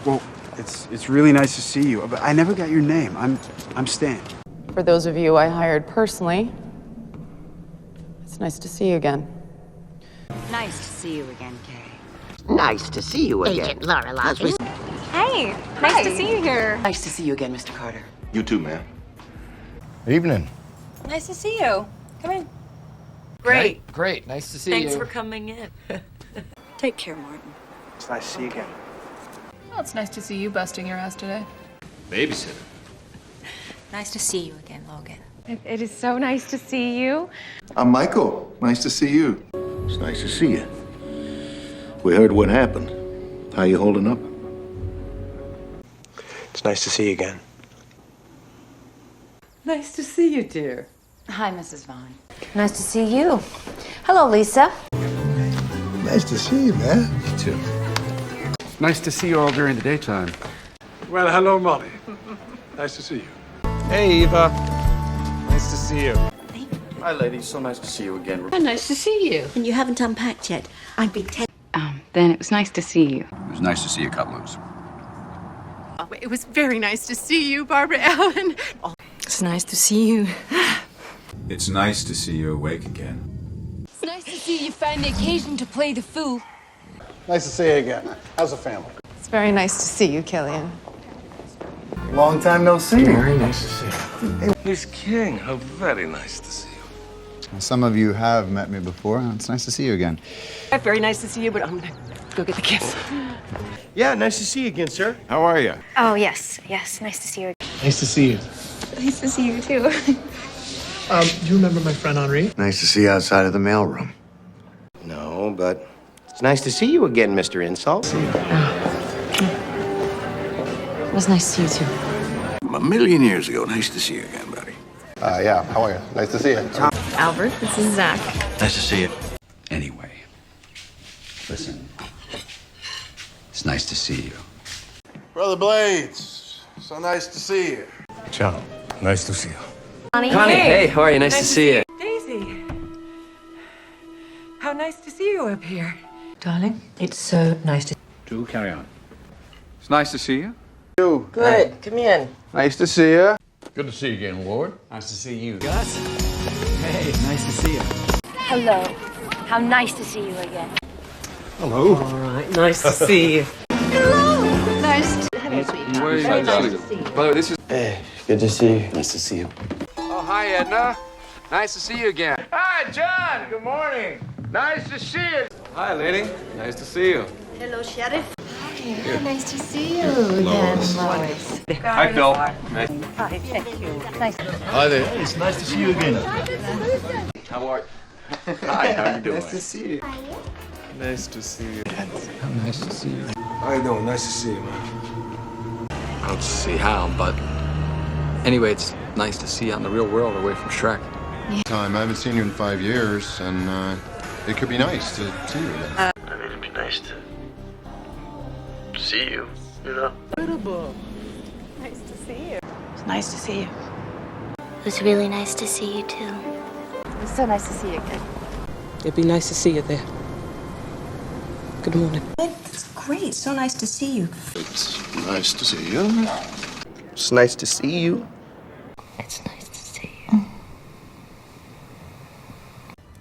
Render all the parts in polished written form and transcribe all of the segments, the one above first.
Well, it's really nice to see you, but I never got your name. I'm Stan. For those of you I hired personally, it's nice to see you again. Nice to see you again, Kay. Nice to see you again. Agent Laura Lovegood. Hey, nice to see you here. Nice to see you again, Mr. Carter. You too, man. Evening. Nice to see you. Come in. Great. Nice to see you. Thanks for coming in. Take care, Martin. It's nice to see you again. Well, it's nice to see you busting your ass today. Babysitter. Nice to see you again, Logan. It is so nice to see you. I'm Michael. Nice to see you. It's nice to see you. We heard what happened. How you holding up? It's nice to see you again. Nice to see you, dear. Hi, Mrs. Vaughn. Nice to see you. Hello, Lisa. Nice to see you, man. You too. Nice to see you all during the daytime. Well, hello, Molly. Nice to see you. Hey, Eva. Nice to see you. Hi, ladies. So nice to see you again. Nice to see you. And you haven't unpacked yet. I'd be Then it was nice to see you. It was nice to see you cut loose. It was very nice to see you, Barbara Allen. It's nice to see you. It's nice to see you awake again. It's nice to see you find the occasion to play the fool. Nice to see you again. How's the family? It's very nice to see you, Killian. Long time no see. Very nice to see you. Miss King, how very nice to see you. Some of you have met me before, and it's nice to see you again. Very nice to see you, but I'm gonna go get the kids. Yeah, nice to see you again, sir. How are you? Oh, yes. Nice to see you. Nice to see you. Nice to see you, too. Do you remember my friend Henri? Nice to see you outside of the mailroom. No, but it's nice to see you again, Mr. Insult. It was nice to see you, too. A million years ago. Nice to see you again, buddy. Yeah, how are you? Nice to see you. Albert, this is Zach. Nice to see you. Anyway, listen. It's nice to see you. Brother Blades, so nice to see you. Ciao. Nice to see you. Connie, hey, how are you? Nice to see you. Daisy. How nice to see you up here. Darling, it's so nice to Do carry on. It's nice to see you. You. Good. Come in. Nice to see you. Good to see you again, Lord. Nice to see you. Gus. Hey, nice to see you. Hello. How nice to see you again. Hello. All right, nice to see you. Nice to By the way, this is... Hey, good to see you. Nice to see you. Oh, hi, Edna. Nice to see you again. Hi, John. Good morning. Nice to see you. Hi, lady. Nice to see you. Hello, Sheriff. Hi, nice to see you again, Lois. Hi, Phil. Hi, thank you. Nice. Hi there. It's nice to see you again. How are you? Hi, how you doing? Nice to see you. Nice to see you. How nice to see you. How you doing? Nice to see you, man. I don't see how, but anyway, it's nice to see you out in the real world away from Shrek. Time. I haven't seen you in 5 years, and it could be nice to see you again. I mean, it'd be nice to see you, you know? Nice to see you. It's nice to see you. It was really nice to see you, too. It's so nice to see you again. It'd be nice to see you there. Good morning. It's great. So nice to see you. It's nice to see you. It's nice to see you. It's nice to see you.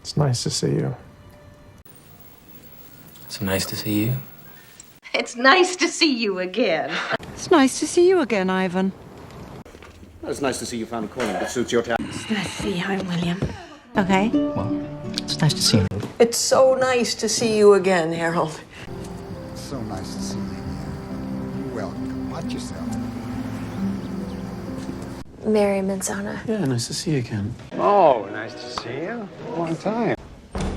It's nice to see you. It's nice to see you. It's nice to see you again. It's nice to see you again, Ivan. It's nice to see you found a corner that suits your town. It's nice to see you home, William. Okay. Well, it's nice to see you. It's so nice to see you again, Harold. So nice to see you again. You're welcome. Watch yourself. Mary Manzana. Yeah, nice to see you again. Oh, nice to see you. Long time.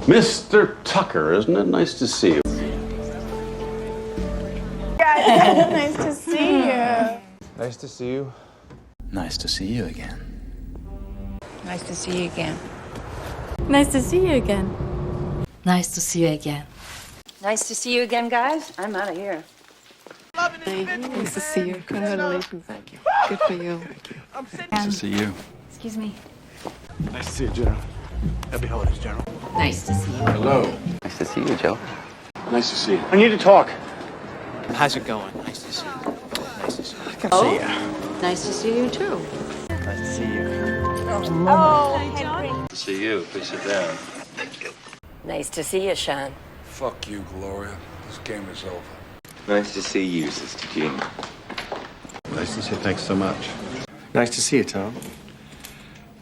Mr. Tucker, isn't it? Nice to see you. Nice to see you. Nice to see you. Nice to see you again. Nice to see you again. Nice to see you again. Nice to see you again. Nice to see you again, guys. I'm out of here. Nice to see you. Congratulations. Thank you. Good for you. Nice to see you. Excuse me. Nice to see you, General. Happy holidays, General. Nice to see you. Hello. Nice to see you, Joe. Nice to see you. I need to talk. How's it going? Nice to see you. Nice to see you. Oh, See ya. nice to see you too. Nice to see you. To see you. Please sit down. Nice to see you, Sean. Fuck you, Gloria. This game is over. Nice to see you, Sister Jean. Nice to see you. Thanks so much. Nice to see you, Tom.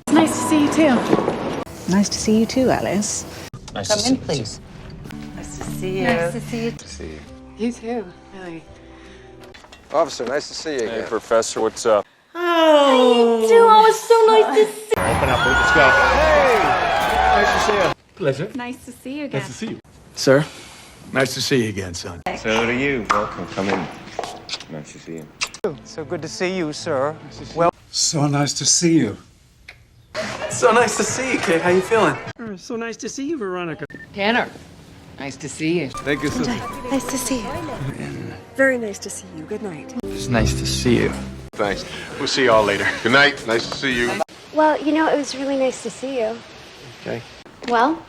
It's nice to see you too. Nice to see you too, Alice. Nice Come to in, see please. Nice to see you. To see you. You too, really. Officer, nice to see you again. Hey, Professor, what's up? Oh, it's so nice to see Open up. Let's go. Nice to see you. Pleasure. Nice to see you again. see you. Sir, nice to see you again, son. So do you. Welcome. Come in. Nice to see you. So good to see you, sir. Well, So nice to see you. so nice to see you, kid. How you feeling? So nice to see you, Veronica. Tanner, nice to see you. Thank you, sister. Nice to see you. Very nice to see you. Good night. It's nice to see you. Thanks. We'll see you all later. Good night. Nice to see you. Well, you know, it was really nice to see you. Okay. Well,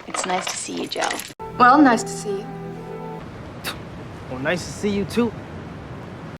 it's nice to see you, Joe. Well, nice to see you. Well, nice to see you too.